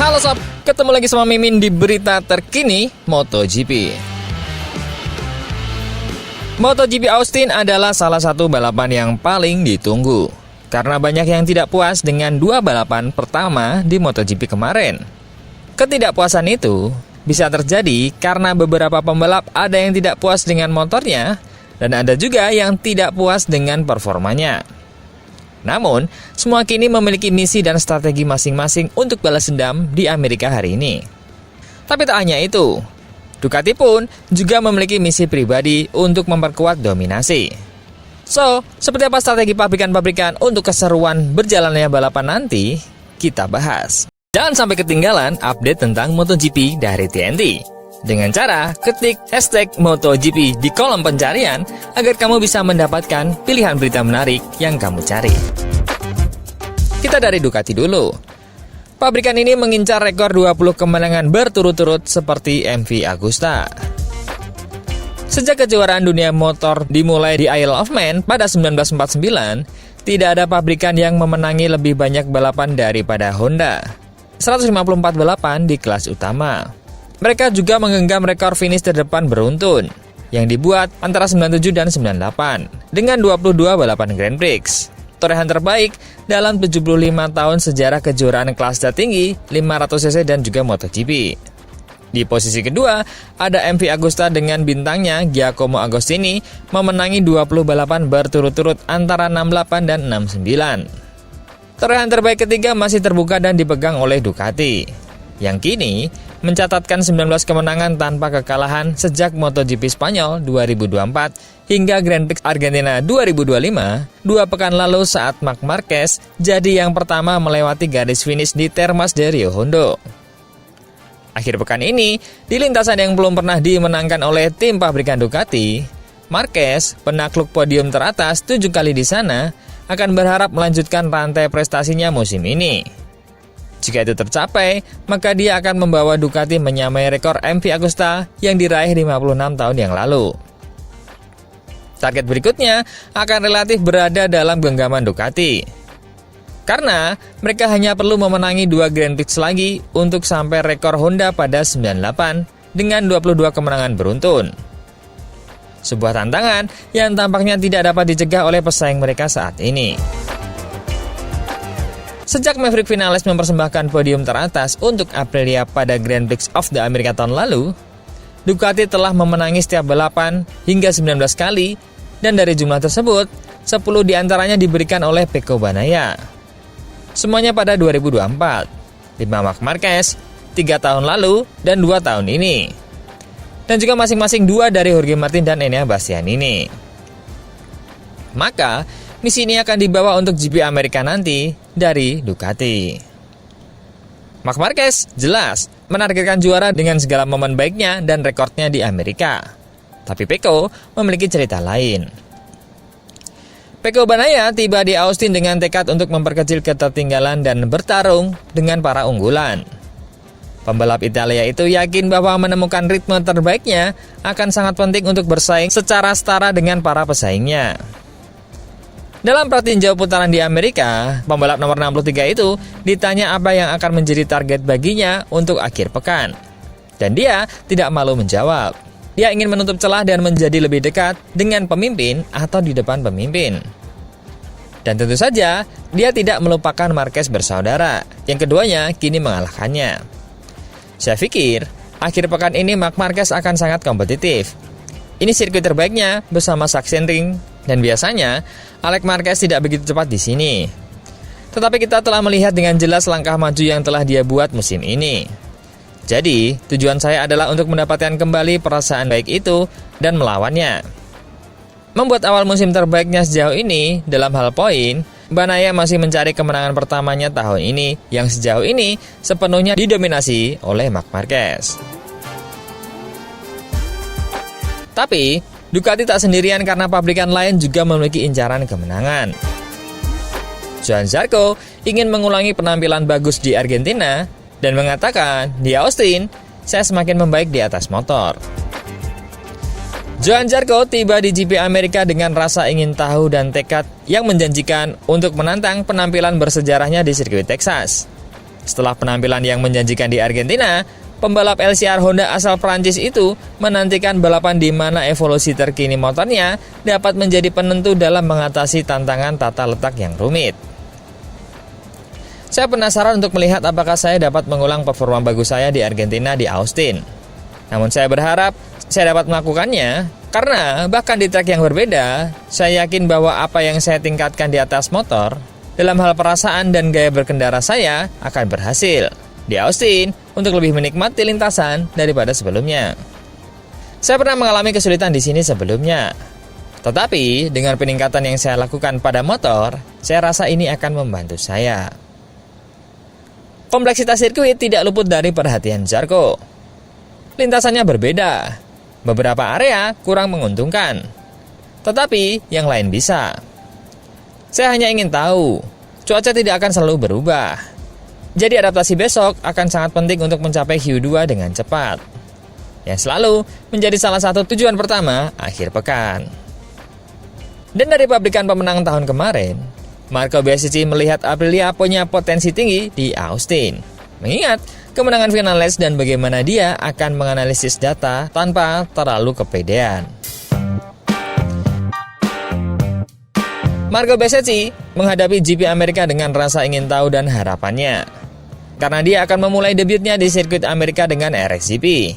Halo sob, ketemu lagi sama Mimin di berita terkini MotoGP. MotoGP Austin adalah salah satu balapan yang paling ditunggu, karena banyak yang tidak puas dengan dua balapan pertama di MotoGP kemarin. Ketidakpuasan itu bisa terjadi karena beberapa pembalap ada yang tidak puas dengan motornya, dan ada juga yang tidak puas dengan performanya. Namun, semua kini memiliki misi dan strategi masing-masing untuk balas dendam di Amerika hari ini. Tapi tak hanya itu, Ducati pun juga memiliki misi pribadi untuk memperkuat dominasi. So, seperti apa strategi pabrikan-pabrikan untuk keseruan berjalannya balapan nanti? Kita bahas. Jangan sampai ketinggalan update tentang MotoGP dari TNT. Dengan cara ketik hashtag MotoGP di kolom pencarian agar kamu bisa mendapatkan pilihan berita menarik yang kamu cari. Kita dari Ducati dulu. Pabrikan ini mengincar rekor 20 kemenangan berturut-turut seperti MV Agusta. Sejak kejuaraan dunia motor dimulai di Isle of Man pada 1949, tidak ada pabrikan yang memenangi lebih banyak balapan daripada Honda. 154 balapan di kelas utama. Mereka juga menggenggam rekor finish terdepan beruntun yang dibuat antara 97 dan 98 dengan 22 balapan Grand Prix. Torehan terbaik dalam 75 tahun sejarah kejuaraan kelas tertinggi 500cc dan juga MotoGP. Di posisi kedua ada MV Agusta dengan bintangnya Giacomo Agostini memenangi 20 balapan berturut-turut antara 68 dan 69. Torehan terbaik ketiga masih terbuka dan dipegang oleh Ducati, yang kini mencatatkan 19 kemenangan tanpa kekalahan sejak MotoGP Spanyol 2024 hingga Grand Prix Argentina 2025, 2 pekan lalu saat Marc Marquez jadi yang pertama melewati garis finish di Termas de Rio Hondo. Akhir pekan ini, di lintasan yang belum pernah dimenangkan oleh tim pabrikan Ducati, Marquez, penakluk podium teratas 7 kali di sana, akan berharap melanjutkan rantai prestasinya musim ini. Jika itu tercapai, maka dia akan membawa Ducati menyamai rekor MV Agusta yang diraih 56 tahun yang lalu. Target berikutnya akan relatif berada dalam genggaman Ducati, karena mereka hanya perlu memenangi 2 Grand Prix lagi untuk sampai rekor Honda pada 98 dengan 22 kemenangan beruntun. Sebuah tantangan yang tampaknya tidak dapat dicegah oleh pesaing mereka saat ini. Sejak Maverick Vinales mempersembahkan podium teratas untuk Aprilia pada Grand Prix of the America tahun lalu, Ducati telah memenangi setiap balapan hingga 19 kali, dan dari jumlah tersebut, 10 diantaranya diberikan oleh Pecco Bagnaia. Semuanya pada 2024, 5 Marc Marquez, 3 tahun lalu, dan 2 tahun ini. Dan juga masing-masing 2 dari Jorge Martin dan Enea Bastianini. Maka, misi ini akan dibawa untuk GP Amerika nanti dari Ducati. Marc Marquez jelas menargetkan juara dengan segala momen baiknya dan rekornya di Amerika. Tapi Pecco memiliki cerita lain. Pecco Bagnaia tiba di Austin dengan tekad untuk memperkecil ketertinggalan dan bertarung dengan para unggulan. Pembalap Italia itu yakin bahwa menemukan ritme terbaiknya akan sangat penting untuk bersaing secara setara dengan para pesaingnya. Dalam pratinjau putaran di Amerika, pembalap nomor 63 itu ditanya apa yang akan menjadi target baginya untuk akhir pekan. Dan dia tidak malu menjawab. Dia ingin menutup celah dan menjadi lebih dekat dengan pemimpin atau di depan pemimpin. Dan tentu saja, dia tidak melupakan Marquez bersaudara, yang keduanya kini mengalahkannya. Saya pikir, akhir pekan ini Marc Marquez akan sangat kompetitif. Ini sirkuit terbaiknya bersama Sachsenring, dan biasanya Alex Marquez tidak begitu cepat di sini. Tetapi kita telah melihat dengan jelas langkah maju yang telah dia buat musim ini. Jadi, tujuan saya adalah untuk mendapatkan kembali perasaan baik itu dan melawannya. Membuat awal musim terbaiknya sejauh ini dalam hal poin, Bagnaia masih mencari kemenangan pertamanya tahun ini yang sejauh ini sepenuhnya didominasi oleh Marc Marquez. Tapi, Ducati tak sendirian karena pabrikan lain juga memiliki incaran kemenangan. Johann Zarco ingin mengulangi penampilan bagus di Argentina dan mengatakan, di Austin, saya semakin membaik di atas motor. Johann Zarco tiba di GP Amerika dengan rasa ingin tahu dan tekad yang menjanjikan untuk menantang penampilan bersejarahnya di sirkuit Texas. Setelah penampilan yang menjanjikan di Argentina, pembalap LCR Honda asal Prancis itu menantikan balapan di mana evolusi terkini motornya dapat menjadi penentu dalam mengatasi tantangan tata letak yang rumit. Saya penasaran untuk melihat apakah saya dapat mengulang performa bagus saya di Argentina di Austin. Namun saya berharap saya dapat melakukannya, karena bahkan di trek yang berbeda, saya yakin bahwa apa yang saya tingkatkan di atas motor dalam hal perasaan dan gaya berkendara saya akan berhasil di Austin untuk lebih menikmati lintasan daripada sebelumnya. Saya pernah mengalami kesulitan di sini sebelumnya, tetapi dengan peningkatan yang saya lakukan pada motor, saya rasa ini akan membantu saya. Kompleksitas sirkuit tidak luput dari perhatian Zarco. Lintasannya berbeda, beberapa area kurang menguntungkan, tetapi yang lain bisa. Saya hanya ingin tahu, cuaca tidak akan selalu berubah. Jadi adaptasi besok akan sangat penting untuk mencapai Q2 dengan cepat, yang selalu menjadi salah satu tujuan pertama akhir pekan. Dan dari pabrikan pemenang tahun kemarin, Marco Bezzecchi melihat Aprilia punya potensi tinggi di Austin, mengingat kemenangan Vinales dan bagaimana dia akan menganalisis data tanpa terlalu kepedean. Marco Bezzecchi menghadapi GP Amerika dengan rasa ingin tahu dan harapannya, karena dia akan memulai debutnya di sirkuit Amerika dengan RXGP.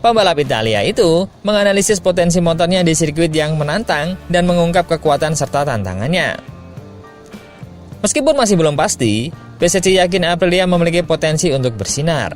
Pembalap Italia itu menganalisis potensi motornya di sirkuit yang menantang dan mengungkap kekuatan serta tantangannya. Meskipun masih belum pasti, Bezzecchi yakin Aprilia memiliki potensi untuk bersinar.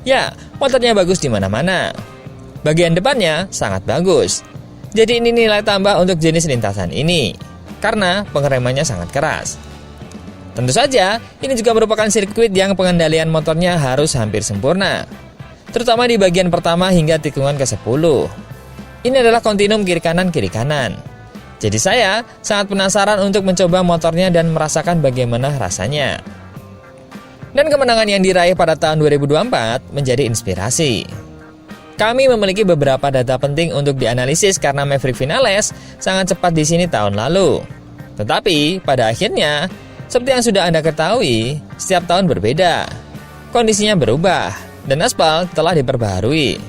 Ya, motornya bagus di mana-mana. Bagian depannya sangat bagus. Jadi ini nilai tambah untuk jenis lintasan ini, karena pengeremannya sangat keras. Tentu saja, ini juga merupakan sirkuit yang pengendalian motornya harus hampir sempurna, terutama di bagian pertama hingga tikungan ke-10. Ini adalah kontinum kiri kanan. Jadi saya sangat penasaran untuk mencoba motornya dan merasakan bagaimana rasanya. Dan kemenangan yang diraih pada tahun 2024 menjadi inspirasi. Kami memiliki beberapa data penting untuk dianalisis karena Maverick Vinales sangat cepat di sini tahun lalu. Tetapi pada akhirnya, seperti yang sudah Anda ketahui, setiap tahun berbeda. Kondisinya berubah dan aspal telah diperbaharui.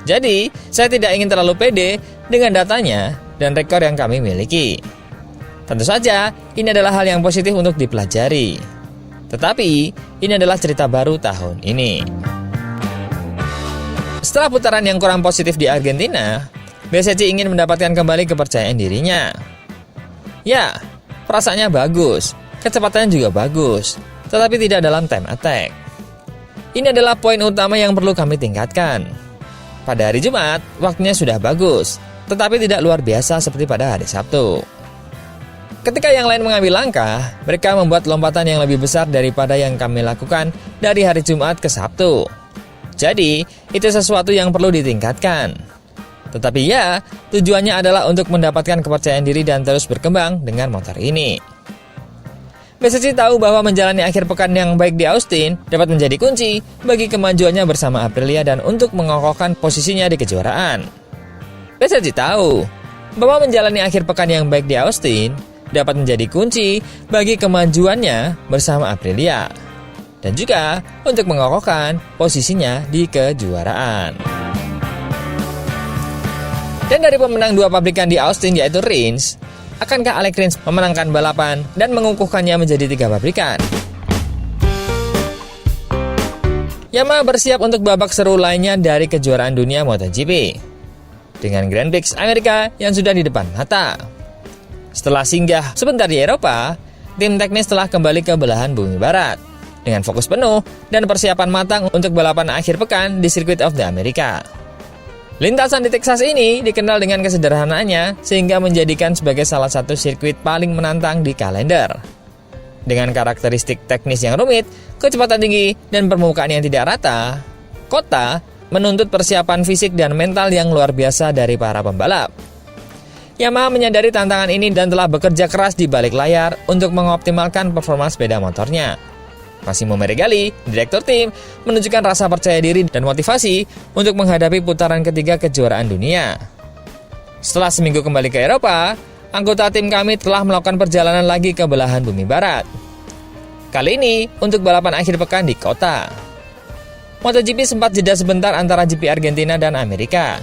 Jadi, saya tidak ingin terlalu pede dengan datanya dan rekor yang kami miliki. Tentu saja, ini adalah hal yang positif untuk dipelajari. Tetapi, ini adalah cerita baru tahun ini. Setelah putaran yang kurang positif di Argentina, Bezzecchi ingin mendapatkan kembali kepercayaan dirinya. Ya, perasaannya bagus, kecepatannya juga bagus, tetapi tidak dalam time attack. Ini adalah poin utama yang perlu kami tingkatkan. Pada hari Jumat, waktunya sudah bagus, tetapi tidak luar biasa seperti pada hari Sabtu. Ketika yang lain mengambil langkah, mereka membuat lompatan yang lebih besar daripada yang kami lakukan dari hari Jumat ke Sabtu. Jadi, itu sesuatu yang perlu ditingkatkan. Tetapi ya, tujuannya adalah untuk mendapatkan kepercayaan diri dan terus berkembang dengan motor ini. Bezzecchi tahu bahwa menjalani akhir pekan yang baik di Austin dapat menjadi kunci bagi kemajuannya bersama Aprilia dan untuk mengokohkan posisinya di kejuaraan. Bezzecchi tahu bahwa menjalani akhir pekan yang baik di Austin dapat menjadi kunci bagi kemajuannya bersama Aprilia dan juga untuk mengokohkan posisinya di kejuaraan. Dan dari pemenang dua pabrikan di Austin yaitu Rins, akankah Alex Rins memenangkan balapan dan mengukuhkannya menjadi 3 pabrikan? Yamaha bersiap untuk babak seru lainnya dari kejuaraan dunia MotoGP dengan Grand Prix Amerika yang sudah di depan mata. Setelah singgah sebentar di Eropa, tim teknis telah kembali ke belahan bumi barat dengan fokus penuh dan persiapan matang untuk balapan akhir pekan di Circuit of the America. Lintasan di Texas ini dikenal dengan kesederhanaannya sehingga menjadikan sebagai salah satu sirkuit paling menantang di kalender. Dengan karakteristik teknis yang rumit, kecepatan tinggi, dan permukaan yang tidak rata, kota menuntut persiapan fisik dan mental yang luar biasa dari para pembalap. Yamaha menyadari tantangan ini dan telah bekerja keras di balik layar untuk mengoptimalkan performa sepeda motornya. Massimo Meregali, direktur tim, menunjukkan rasa percaya diri dan motivasi untuk menghadapi putaran ketiga kejuaraan dunia. Setelah seminggu kembali ke Eropa, anggota tim kami telah melakukan perjalanan lagi ke belahan bumi barat. Kali ini untuk balapan akhir pekan di kota. MotoGP sempat jeda sebentar antara GP Argentina dan Amerika.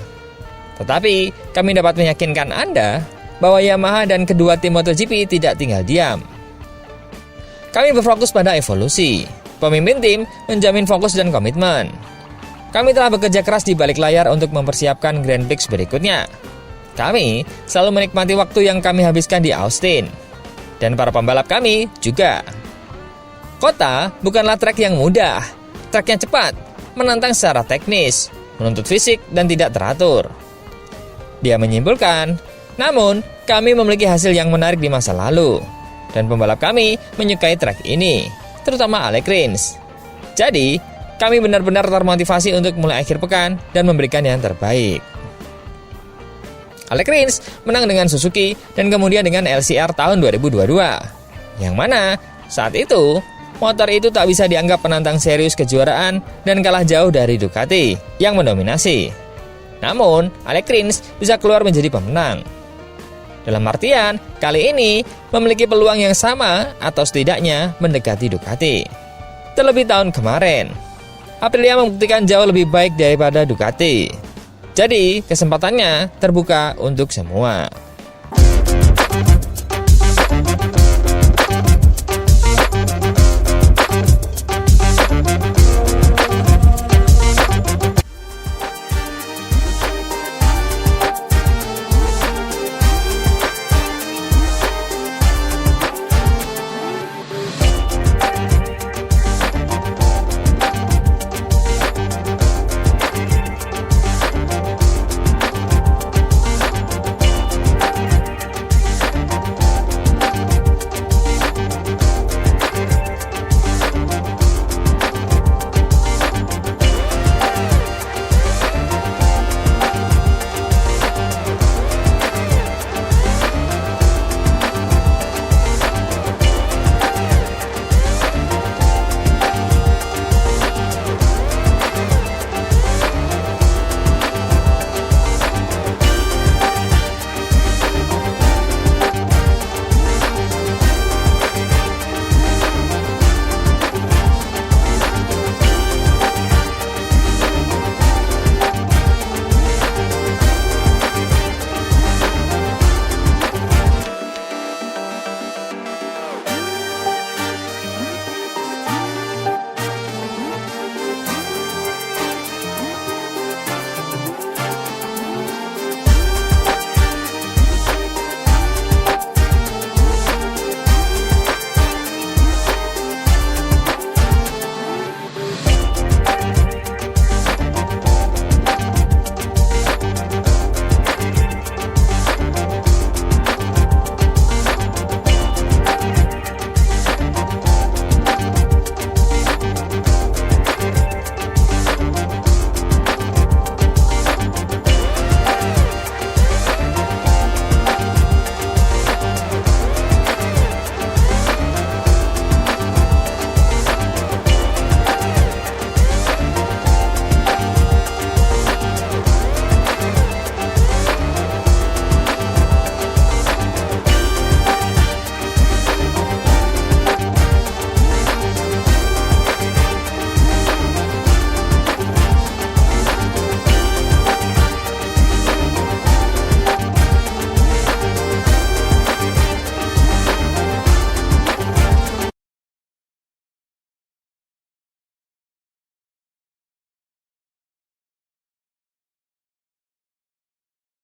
Tetapi kami dapat meyakinkan Anda bahwa Yamaha dan kedua tim MotoGP tidak tinggal diam. Kami berfokus pada evolusi. Pemimpin tim menjamin fokus dan komitmen. Kami telah bekerja keras di balik layar untuk mempersiapkan Grand Prix berikutnya. Kami selalu menikmati waktu yang kami habiskan di Austin. Dan para pembalap kami juga. Kota bukanlah trek yang mudah. Trek yang cepat, menantang secara teknis, menuntut fisik dan tidak teratur. Dia menyimpulkan, namun kami memiliki hasil yang menarik di masa lalu. Dan pembalap kami menyukai trek ini, terutama Alex Rins. Jadi, kami benar-benar termotivasi untuk mulai akhir pekan dan memberikan yang terbaik. Alex Rins menang dengan Suzuki dan kemudian dengan LCR tahun 2022. Yang mana saat itu, motor itu tak bisa dianggap penantang serius kejuaraan dan kalah jauh dari Ducati yang mendominasi. Namun, Alex Rins bisa keluar menjadi pemenang. Dalam artian, kali ini memiliki peluang yang sama atau setidaknya mendekati Ducati. Terlebih tahun kemarin, Aprilia membuktikan jauh lebih baik daripada Ducati. Jadi, kesempatannya terbuka untuk semua.